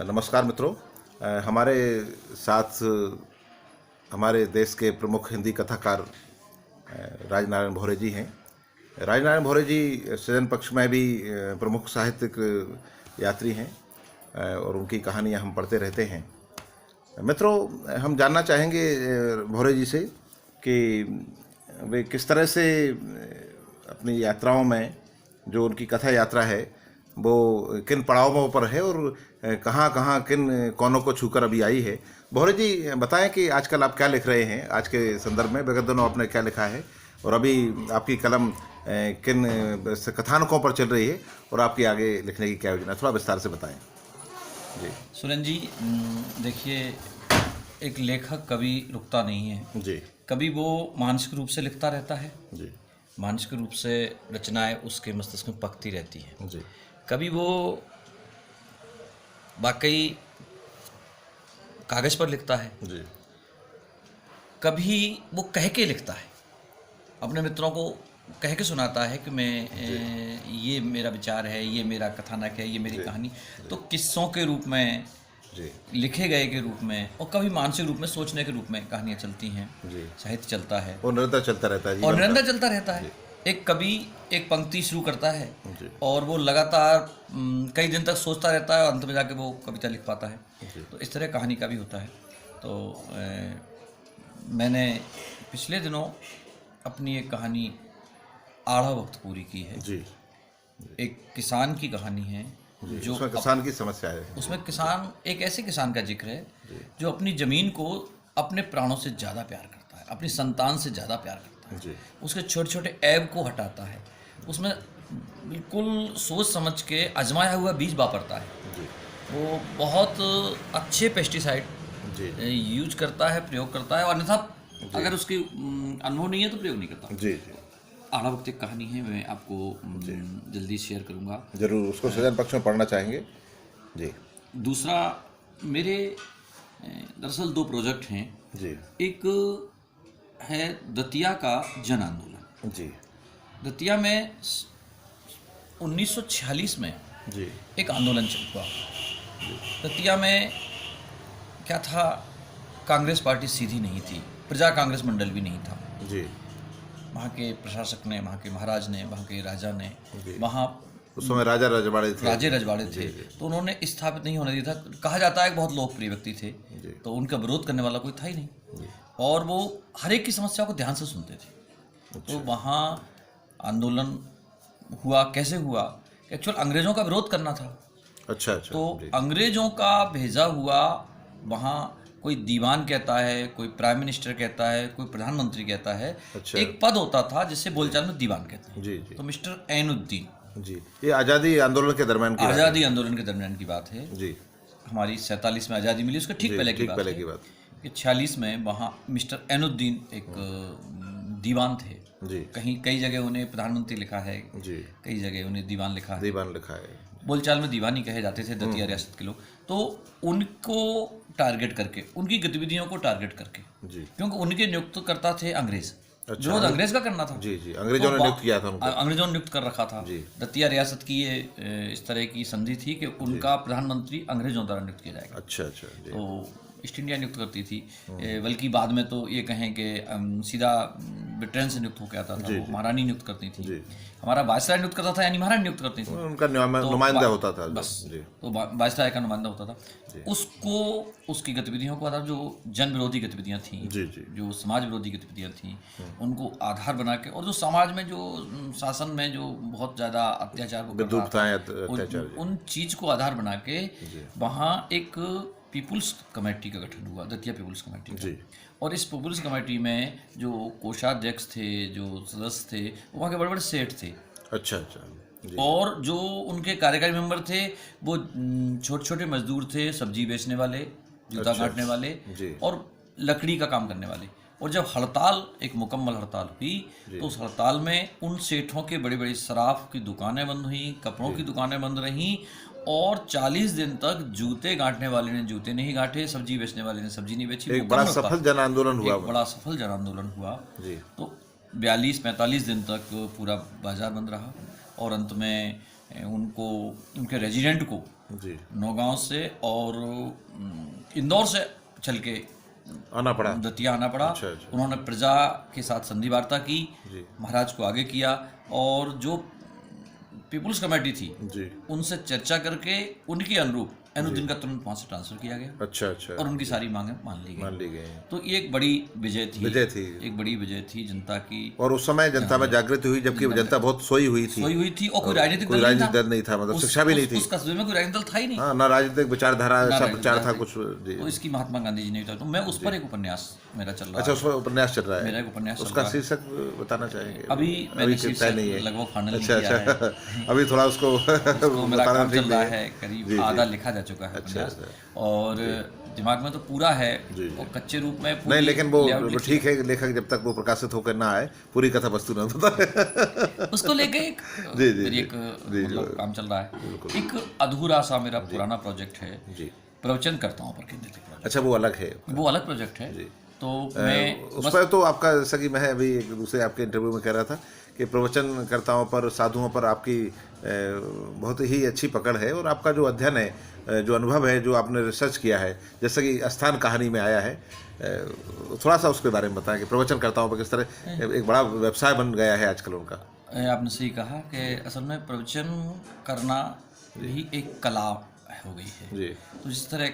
नमस्कार मित्रों। हमारे साथ हमारे देश के प्रमुख हिंदी कथाकार राजनारायण भोरे जी हैं। राजनारायण भोरे जी सृजन पक्ष में भी प्रमुख साहित्यिक यात्री हैं और उनकी कहानियां हम पढ़ते रहते हैं। मित्रों, हम जानना चाहेंगे भोरे जी से कि वे किस तरह से अपनी यात्राओं में, जो उनकी कथा यात्रा है, वो किन पड़ावों पर है और कहाँ कहाँ किन कोनों को छूकर अभी आई है। भोरे जी, बताएं कि आजकल आप क्या लिख रहे हैं, आज के संदर्भ में विगत दिनों आपने क्या लिखा है और अभी आपकी कलम किन कथानकों पर चल रही है और आपकी आगे लिखने की क्या योजना, थोड़ा विस्तार से बताएं। जी सुरेन जी, देखिए, एक लेखक कभी रुकता नहीं है। जी कभी वो मानसिक रूप से लिखता रहता है, जी मानसिक रूप से रचनाएं उसके मस्तिष्क में पकती रहती हैं। जी कभी वो वाकई कागज़ पर लिखता है, जी कभी वो कह के लिखता है, अपने मित्रों को कह के सुनाता है कि मैं ये मेरा विचार है, ये मेरा कथानक है, ये मेरी कहानी। तो किस्सों के रूप में, जी लिखे गए के रूप में, और कभी मानसिक रूप में, सोचने के रूप में कहानियाँ चलती हैं, जी साहित्य चलता है वो निरंतर चलता रहता है, और जीवन निरंतर का। चलता रहता है। एक कवि एक पंक्ति शुरू करता है जी और वो लगातार कई दिन तक सोचता रहता है और अंत में जाके वो कविता लिख पाता है। जी तो इस तरह कहानी का भी होता है। तो मैंने पिछले दिनों अपनी एक कहानी आढ़ा वक्त पूरी की है। जी एक किसान की कहानी है जी जो उसमें किसान की समस्या है। उसमें किसान, एक ऐसे किसान का जिक्र है जो अपनी ज़मीन को अपने प्राणों से ज़्यादा प्यार करता है, अपनी संतान से ज़्यादा प्यार करता है, जी उसके छोटे छोटे ऐब को हटाता है, उसमें बिल्कुल सोच समझ के आजमाया हुआ बीज वापरता है। जी वो बहुत अच्छे पेस्टिसाइड जी यूज करता है, प्रयोग करता है, और अन्यथा अगर उसकी अनुभव नहीं है तो प्रयोग नहीं करता। जी जी आड़ा वक्त एक कहानी है, मैं आपको जल्दी शेयर करूँगा। जरूर उसको सृजन पक्ष में पढ़ना चाहेंगे। जी दूसरा, मेरे दरअसल दो प्रोजेक्ट हैं। जी एक है दतिया का जन आंदोलन। जी दतिया में 1946 में जी एक आंदोलन चल हुआ। दतिया में क्या था, कांग्रेस पार्टी सीधी नहीं थी, प्रजा कांग्रेस मंडल भी नहीं था। जी वहाँ के प्रशासक ने, वहाँ के महाराज ने, वहाँ के राजा ने, जी। वहाँ उस समय राजा रजवाड़े थे। राजे रजवाड़े थे, तो उन्होंने स्थापित नहीं होने दिया था। कहा जाता है कि बहुत लोकप्रिय व्यक्ति थे, तो उनका विरोध करने वाला कोई था ही नहीं, और वो हर एक की समस्या को ध्यान से सुनते थे। तो वहाँ आंदोलन हुआ, कैसे हुआ, एक्चुअल अंग्रेज़ों का विरोध करना था। अच्छा अच्छा। तो जी अंग्रेज़ों का भेजा हुआ, वहाँ कोई दीवान कहता है, कोई प्राइम मिनिस्टर कहता है, कोई प्रधानमंत्री कहता है। अच्छा। एक पद होता था जिसे बोलचाल में दीवान कहते हैं। जी जी तो मिस्टर ऐनुद्दीन, जी ये आज़ादी आंदोलन के दरमियान की बात है। आज़ादी आंदोलन के दरमियान की बात है। जी हमारी 47 में आज़ादी मिली, उसके ठीक जी, पहले की ठीक बात पहले है की बात। कि 46 में वहाँ मिस्टर ऐनुद्दीन एक दीवान थे। जी कहीं कई जगह उन्हें प्रधानमंत्री लिखा है, जी कई जगह उन्हें दीवान लिखा है। दीवान लिखा है। बोलचाल में दीवानी कहे जाते थे दतिया रियासत के लोग। तो उनको टारगेट करके, उनकी गतिविधियों को टारगेट करके, जी क्योंकि उनके नियुक्त करता थे अंग्रेज, अच्छा। विरोध अंग्रेज का करना था। जी जी अंग्रेजों ने नियुक्त किया था उनको। अंग्रेजों ने नियुक्त कर रखा था। जी। दतिया रियासत की ये इस तरह की संधि थी कि उनका प्रधानमंत्री अंग्रेजों द्वारा नियुक्त किया जाएगा। अच्छा अच्छा। जी तो ईस्ट इंडिया नियुक्त करती थी, बल्कि बाद में तो ये कहें कि सीधा ब्रिटेन से नियुक्त होकर आता था, वो महारानी नियुक्त करती थी। जी हमारा वायसराय नियुक्त करता था, यानी महारानी नियुक्त करती थी। उनका नुमाइंदा होता था बस, जी तो वायसराय का नुमाइंदा होता था। उसको, उसकी गतिविधियों को आधार, जो जन विरोधी गतिविधियां थी, जी जी जो समाज विरोधी गतिविधियां थी, उनको आधार बना के, और जो समाज में जो शासन में जो बहुत ज़्यादा अत्याचार को कर रहा था, अत्याचार। उन चीज़ को आधार बना के वहाँ एक पीपुल्स कमेटी का गठन हुआ, दतिया पीपुल्स कमेटी का। जी और इस पीपुल्स कमेटी में जो कोषाध्यक्ष थे, जो सदस्य थे, वहाँ के बड़े बड़े सेठ थे। अच्छा अच्छा। जी और जो उनके कार्यकारी मेंबर थे, वो छोटे छोटे मजदूर थे, सब्जी बेचने वाले, जूता काटने वाले, जी और लकड़ी का काम करने वाले। और जब हड़ताल, एक मुकम्मल हड़ताल हुई, तो उस हड़ताल में उन सेठों के बड़ी बड़ी शराब की दुकानें बंद हुई, कपड़ों की दुकानें बंद रहीं, और 40 दिन तक जूते गांठने वाले ने जूते नहीं गांठे, सब्जी बेचने वाले ने सब्जी नहीं बेची। एक बड़ा सफल जन आंदोलन हुआ। एक बड़ा सफल जन आंदोलन हुआ। जी तो 42-45 दिन तक पूरा बाजार बंद रहा, और अंत में उनको, उनके रेजिडेंट को जी, नौगांव से और इंदौर से चल के आना पड़ा। दतिया आना पड़ा। अच्छा, अच्छा। उन्होंने प्रजा के साथ संधि वार्ता की, जी, महाराज को आगे किया और जो पीपुल्स कमेटी थी जी, उनसे चर्चा करके उनके अनुरूप अनुद्दीन का तुरंत वहाँ से ट्रांसफर किया गया अच्छा, अच्छा, और उनकी सारी मांगें मान ली मान गई। ली गई। तो ये एक बड़ी विजय थी, एक बड़ी विजय थी जनता की। और उस समय जनता में जागृति हुई, जबकि जनता बहुत सोई हुई थी और कोई राजनीतिक कोई दल नहीं था। राजनीतिक दल नहीं था, मतलब शिक्षा भी नहीं थी। उस कस्बे में कोई राजनीतिक दल था ही नहीं। हाँ, ना राजनीतिक विचारधारा, ना ऐसा राजनीतिक प्रचार था दल कुछ। जी, तो इसकी महात्मा गांधी जी ने था। तो मैं उस पर एक उपन्यास मेरा चल रहा अच्छा, है। उसमें उपन्यास चल रहा है। मेरा एक उपन्यास चल उसका रहा है। शीर्षक बताना चाहेंगे? अभी मैंने तय शीर्षक नहीं है। लगभग फाइनल अच्छा, किया है। अच्छा, अभी थोड़ा उसको तो मेरा बताना काम ठीक चल रहा नहीं है, जी, करीब जी। आधा लिखा जा चुका है अच्छा, उपन्यास। अच्छा। और दिमाग में तो पूरा है जी, और कच्चे रूप में नहीं, पूरी लेकिन वो layout लिखी ठीक है, लेखक जब तक वो प्रकाशित होकर ना आए पूरी कथा वस्तु न बताए। है। उसको लेके एक जी, जी, मेरी जी, एक जी, मतलब काम चल रहा है। एक अधूरा सा मेरा पुराना प्रोजेक्ट है, जी, प्रवचनकर्ताओं पर केंद्रित प्रोजेक्ट। अच्छा, वो अलग है। वो अलग प्रोजेक्ट है। तो मैं उस पर तो आपका, जैसा कि मैं अभी एक दूसरे आपके इंटरव्यू में कह रहा था कि प्रवचनकर्ताओं पर, साधुओं पर आपकी बहुत ही अच्छी पकड़ है, और आपका जो अध्ययन है, जो अनुभव है, जो आपने रिसर्च किया है, जैसा कि स्थान कहानी में आया है, थोड़ा सा उसके बारे में बताएं कि प्रवचनकर्ताओं पर किस तरह एक बड़ा व्यवसाय बन गया है आजकल उनका। आपने सही कहा कि असल में प्रवचन करना भी एक कला हो गई है। जी, तो जिस तरह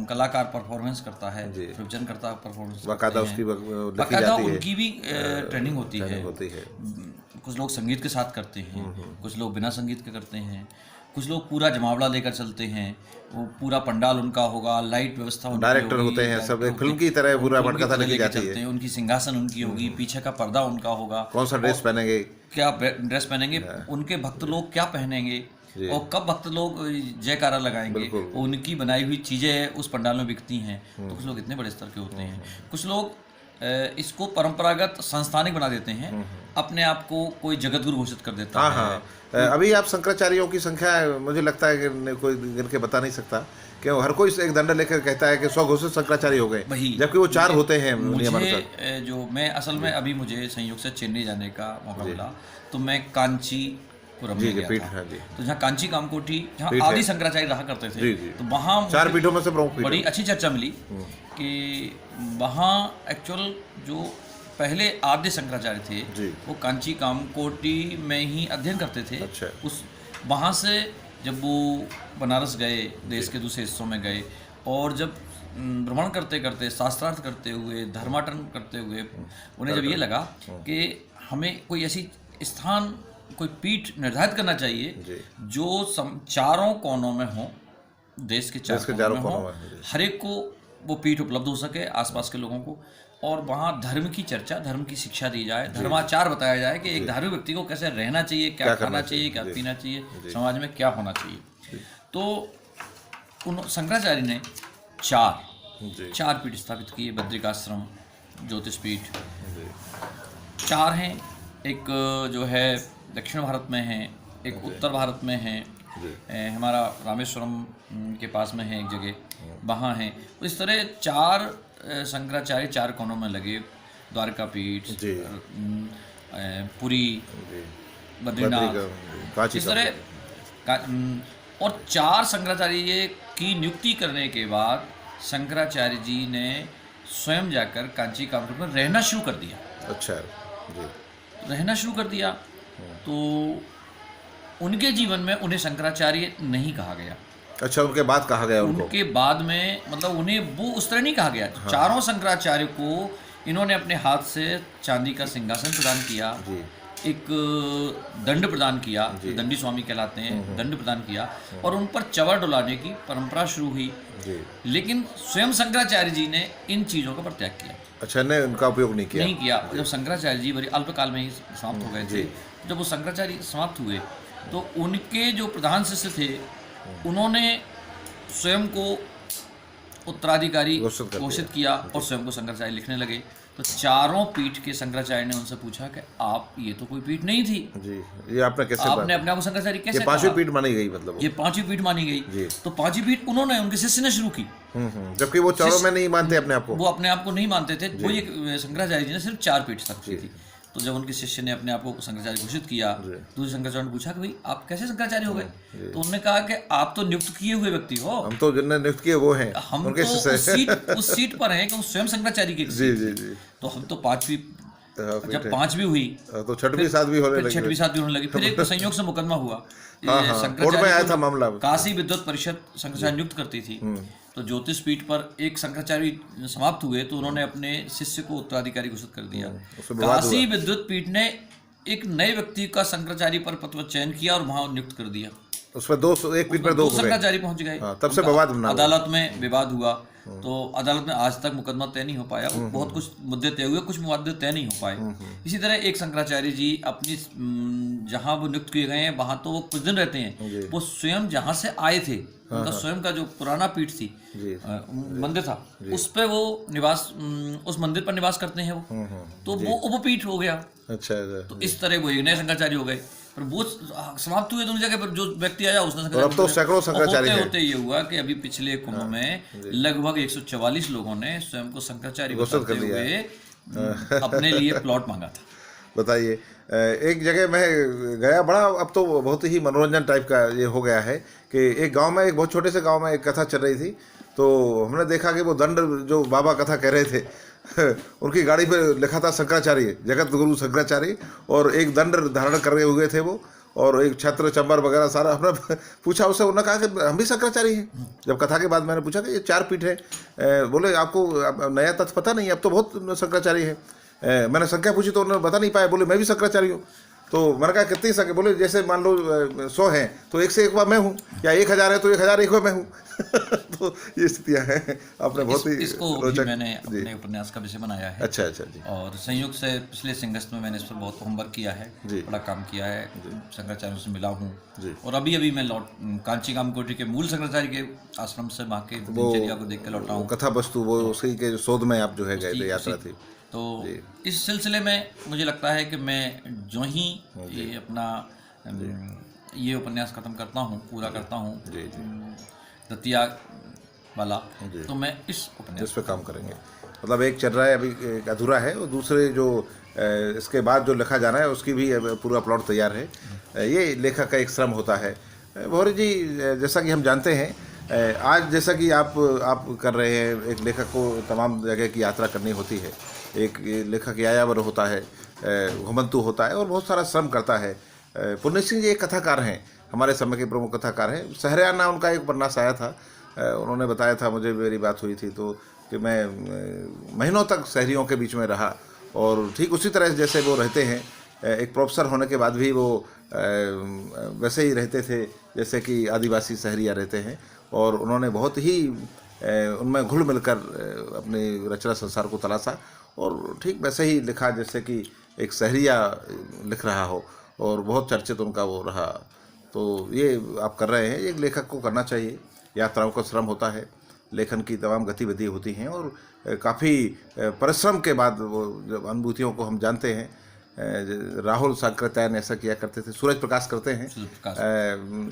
कलाकार परफॉर्मेंस करता है, प्रवचन करता परफॉर्मेंस बाकायदा उसकी लिखी बाकायदा जाती है, उनकी भी ट्रेनिंग होती है। होती है। कुछ लोग संगीत के साथ करते हैं, कुछ लोग बिना संगीत के करते हैं, कुछ लोग पूरा जमावड़ा लेकर चलते हैं, वो पूरा पंडाल उनका होगा, लाइट व्यवस्था उनकी डायरेक्टर होगी, होते हैं, सब डायरेक्टर एक फिल्म होते हैं, की तरह वो पूरा फिल्म की पटकथा तरह लिखी लेके जाती चलते है। हैं, उनकी सिंहासन उनकी होगी, पीछे का पर्दा उनका होगा, कौन सा ड्रेस पहनेंगे, क्या ड्रेस पहनेंगे, उनके भक्त लोग क्या पहनेंगे और कब भक्त लोग जयकारा लगाएंगे, उनकी बनाई हुई चीज़ें उस पंडाल में बिकती हैं। तो कुछ लोग इतने बड़े स्तर के होते हैं, कुछ लोग इसको परंपरागत संस्थानिक बना देते हैं, अपने आप को कोई जगतगुरु घोषित कर देता है। हाँ, अभी आप शंकराचार्यों की संख्या मुझे लगता है कि कोई गिन के बता नहीं सकता, कि हर कोई एक दंड लेकर कहता है कि स्वघोषित शंकराचार्य हो गए, जबकि वो 4 होते हैं मुझे जो मैं असल में अभी मुझे संयोग से चेन्नई जाने का मौका मिला, तो मैं कांचीपुरम में गया था। तो जहाँ कांची कामकोटी, जहाँ आदि शंकराचार्य रहा करते थे, तो वहाँ 4 पीठों में से प्रमुख बड़ी अच्छी चर्चा मिली कि वहाँ एक्चुअल जो पहले आद्य शंकराचार्य थे वो कांची कामकोटी में ही अध्ययन करते थे। अच्छा। उस वहाँ से जब वो बनारस गए, देश के दूसरे हिस्सों में गए, और जब भ्रमण करते करते, शास्त्रार्थ करते हुए, धर्माटन करते हुए, उन्हें जब ये लगा कि हमें कोई ऐसी स्थान, कोई पीठ निर्धारित करना चाहिए जो चारों कोनों में हो, देश के चारों कोनों में हो, हर एक को वो पीठ उपलब्ध हो सके, आसपास के लोगों को, और वहाँ धर्म की चर्चा, धर्म की शिक्षा दी जाए, धर्माचार बताया जाए कि एक धार्मिक व्यक्ति को कैसे रहना चाहिए, क्या खाना चाहिए, क्या पीना चाहिए, समाज में क्या होना चाहिए। तो उन शंकराचार्य ने चार पीठ स्थापित किए, बद्रिकाश्रम, ज्योतिष पीठ 4 हैं। एक जो है दक्षिण भारत में है, एक उत्तर भारत में है, हमारा रामेश्वरम के पास में है एक जगह, वहाँ है। इस तरह 4 शंकराचार्य 4 कोनों में लगे, द्वारका पीठ, पुरी, बद्रीनाथ, इस तरह। और 4 शंकराचार्य की नियुक्ति करने के बाद शंकराचार्य जी ने स्वयं जाकर कांची कामकोटी में रहना शुरू कर दिया। अच्छा जी, रहना शुरू कर दिया। तो उनके जीवन में उन्हें शंकराचार्य नहीं कहा गया। अच्छा, उनके बाद कहा गया उनको? उनके बाद में मतलब उन्हें वो उस तरह नहीं कहा गया। हाँ। 4 शंकराचार्य को इन्होंने अपने हाथ से चांदी का सिंहासन प्रदान किया, एक दंड प्रदान किया, दंडी स्वामी कहलाते हैं, दंड प्रदान किया, और उन पर चवर डुलाने की परंपरा शुरू हुई। लेकिन स्वयं शंकराचार्य जी ने इन चीज़ों का परित्याग किया। अच्छा, ने उनका उपयोग नहीं किया। जब शंकराचार्य जी बड़ी अल्पकाल में ही समाप्त हो गए थे, जब वो शंकराचार्य समाप्त हुए तो उनके जो प्रधान शिष्य थे उन्होंने स्वयं को उत्तराधिकारी घोषित किया और स्वयं को शंकराचार्य लिखने लगे। तो 4 पीठ के शंकराचार्य ने उनसे पूछा कि आप, ये तो कोई पीठ नहीं थी जी, ये आपने कैसे, आपने अपने आप को शंकराचार्य कैसे, 5वीं पीठ मानी गई, मतलब ये 5वीं पीठ मानी गई। तो 5वीं पीठ उन्होंने उनके शिष्य ने शुरू की, जबकि वो 4 में नहीं मानते अपने आप को, वो अपने आप को नहीं मानते थे। वो ये शंकराचार्य जी ने सिर्फ 4 पीठ स्थापित की थी। तो जब उनके शिष्य ने अपने आप को शंकराचार्य घोषित किया, दूसरे शंकराचार्य ने पूछा कि भाई आप कैसे शंकराचार्य हो गए? तो उन्होंने कहा कि आप तो नियुक्त किए हुए व्यक्ति हो, हम तो जिन्हें नियुक्त किए वो हैं, हम उनके तो शिष्य उस सीट पर हैं कि हम स्वयं शंकराचार्य की जी जी जी। तो हम तो पांचवी, हाँ, जब पांचवी हुई तो छठवीं सातवीं होने फिर लगी। छठवीं सातवीं होने लगी, फिर एक संयोग से मुकदमा हुआ। हाँ हाँ, कोर्ट में आया था मामला। काशी विद्वत परिषद शंकराचार्य नियुक्त करती थी, तो ज्योतिष पीठ पर एक शंकराचार्य समाप्त हुए तो उन्होंने अपने शिष्य को उत्तराधिकारी घोषित कर दिया। काशी विद्वत पीठ ने एक नए व्यक्ति का शंकराचार्य पर पद चयन किया और वहां नियुक्त कर दिया। उसमें दो, एक पीठ पर दो शंकराचार्य पहुंच गए। तब से विवाद बना, अदालत में विवाद हुआ, तो अदालत में आज तक मुकदमा तय नहीं हो पाया। बहुत कुछ मुद्दे तय हुए, कुछ मुद्दे तय नहीं हो पाए। इसी तरह एक शंकराचार्य जी अपनी जहाँ वो नियुक्त किए गए हैं वहां तो वो कुछ दिन रहते हैं, वो स्वयं जहाँ से आए थे, उनका स्वयं का जो पुराना पीठ थी, मंदिर था, उस पे वो निवास, उस मंदिर पर निवास करते हैं वो, तो वो उपपीठ हो गया। अच्छा, तो इस तरह वो एक नए शंकराचार्य हो गए, पर वो समाप्त हुए दोनों जगह पर। जो व्यक्ति आया उसने और अब तो सैकड़ों शंकराचार्य हैं। होते ये हुआ कि अभी पिछले कुंभ में लगभग 144 लोगों ने स्वयं को शंकराचार्य बताते हुए अपने लिए प्लॉट मांगा था। बताइए, एक जगह मैं गया, बड़ा अब तो बहुत ही मनोरंजन टाइप का ये हो गया है कि एक गांव में, एक बहुत छोटे से गांव में एक कथा चल रही थी, तो हमने देखा कि वो दंड जो बाबा कथा कह रहे थे उनकी गाड़ी पे लिखा था शंकराचार्य, जगत गुरु शंकराचार्य, और एक दंड धारण कर रहे हुए थे वो, और एक छत्र चंबर वगैरह सारा। हमने पूछा उससे, उन्होंने कहा कि हम भी शंकराचार्य हैं। जब कथा के बाद मैंने पूछा कि ये 4 पीठ है, बोले आपको नया तथ्य पता नहीं, अब तो बहुत शंकराचार्य है। मैंने संख्या पूछी तो उन्होंने बता नहीं पाया, बोले मैं भी शंकराचार्य हूँ। तो मैंने कहा कितनी संख्या? बोले जैसे मान लो 100 हैं तो 1 से 1 मैं हूँ, या 1000 है तो 1001 मैं हूँ। तो ये स्थितियाँ हैं। आपने बहुत ही इसको भी मैंने अपने उपन्यास का विषय बनाया है। अच्छा अच्छा जी। और संयोग से पिछले सिंगस्त में मैंने इस पर बहुत होमवर्क किया है, बड़ा काम किया है, शंकराचार्यों से मिला हूँ। और अभी मैं कांची कामकोटी के मूल शंकराचार्य के आश्रम से वहाँ के दिनचर्या को देख के लौटा हूँ। कथा वस्तु वो उसी के शोध में आप जो है गए थे, यात्रा थी। तो इस सिलसिले में मुझे लगता है कि मैं जो ही ये अपना ये उपन्यास खत्म करता हूँ, पूरा करता हूँ, दतिया वाला, तो मैं इस उपन्यास पे काम करेंगे। मतलब एक चल रहा है अभी, एक अधूरा है, और दूसरे जो इसके बाद जो लिखा जाना है उसकी भी पूरा प्लॉट तैयार है। ये लेखक का एक श्रम होता है। भौरी जी, जैसा कि हम जानते हैं, आज जैसा कि आप कर रहे हैं, एक लेखक को तमाम जगह की यात्रा करनी होती है, एक लेखक यायावर होता है, घुमंतु होता है और बहुत सारा श्रम करता है। पुण्य सिंह जी एक कथाकार हैं, हमारे समय के प्रमुख कथाकार हैं। सहरियाना उनका एक उपन्यास आया था, उन्होंने बताया था, मुझे मेरी बात हुई थी तो, कि मैं महीनों तक शहरियों के बीच में रहा, और ठीक उसी तरह जैसे वो रहते हैं, एक प्रोफेसर होने के बाद भी वो वैसे ही रहते थे जैसे कि आदिवासी शहरिया रहते हैं, और उन्होंने बहुत ही उनमें घुल मिलकर अपनी रचना संसार को तलाशा, और ठीक वैसे ही लिखा जैसे कि एक शहरिया लिख रहा हो, और बहुत चर्चित उनका वो रहा। तो ये आप कर रहे हैं, एक लेखक को करना चाहिए। यात्राओं का श्रम होता है, लेखन की तमाम गतिविधि होती हैं, और काफ़ी परिश्रम के बाद वो जब अनुभूतियों को हम जानते हैं। राहुल सांकृत्यायन ऐसा किया करते थे, सूरज प्रकाश करते हैं,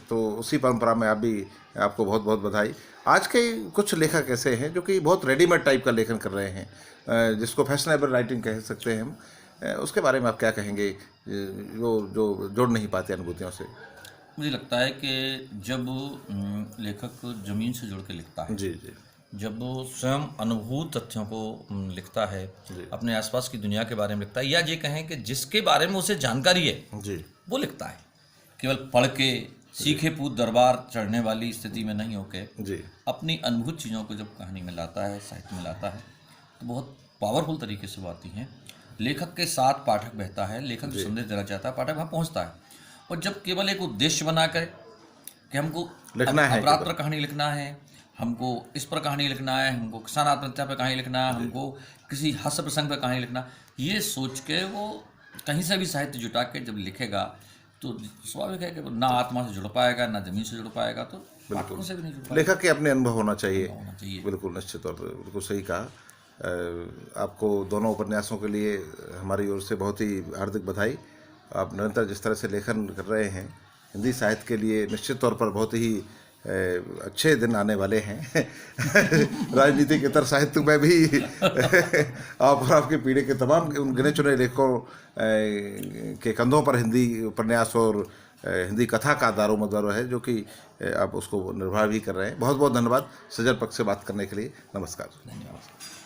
तो उसी परंपरा में आप भी, आपको बहुत बहुत बधाई। आज के कुछ लेखक ऐसे हैं जो कि बहुत रेडीमेड टाइप का लेखन कर रहे हैं, जिसको फैशनेबल राइटिंग कह सकते हैं हम, उसके बारे में आप क्या कहेंगे, जो जोड़ नहीं पाते अनुभूतियों से? मुझे लगता है कि जब लेखक ज़मीन से जुड़ के लिखता है, जी जी, जब वो स्वयं अनुभूत तथ्यों को लिखता है, अपने आसपास की दुनिया के बारे में लिखता है, या ये कहें कि जिसके बारे में उसे जानकारी है जी, वो लिखता है, केवल पढ़ के सीखे पूत दरबार चढ़ने वाली स्थिति में नहीं होके जी, अपनी अनुभूत चीज़ों को जब कहानी में लाता है, साहित्य में लाता है, तो बहुत पावरफुल तरीके से वो आती हैं। लेखक के साथ पाठक बहता है, लेखक जो संदेश देना चाहता है पाठक वहाँ पहुँचता है। और जब केवल एक उद्देश्य बनाकर कि हमको अपराध पर कहानी लिखना है, हमको इस पर कहानी लिखना है, हमको किसान आत्महत्या पर कहानी लिखना है, हमको किसी हास्य प्रसंग पर कहानी लिखना, ये सोच के वो कहीं से भी साहित्य जुटा के जब लिखेगा तो स्वाभाविक है कि ना आत्मा से जुड़ पाएगा, ना जमीन से जुड़ पाएगा, तो पाठकों से भी नहीं जुड़ पाएगा। लेखक के अपने अनुभव होना चाहिए। बिल्कुल, निश्चित तौर पर बिल्कुल सही कहा। आपको दोनों उपन्यासों के लिए हमारी ओर से बहुत ही हार्दिक बधाई। आप निरंतर जिस तरह से लेखन कर रहे हैं हिंदी साहित्य के लिए, निश्चित तौर पर बहुत ही अच्छे दिन आने वाले हैं। राजनीतिक इतर साहित्य में भी आप और आपकी पीढ़ी के तमाम उन गिने चुने लेखकों के कंधों पर हिंदी उपन्यास और हिंदी कथा का दारोमदार है, जो कि आप उसको निर्वाह भी कर रहे हैं। बहुत बहुत धन्यवाद सृजन पक्ष से बात करने के लिए। नमस्कार। धन्यवाद।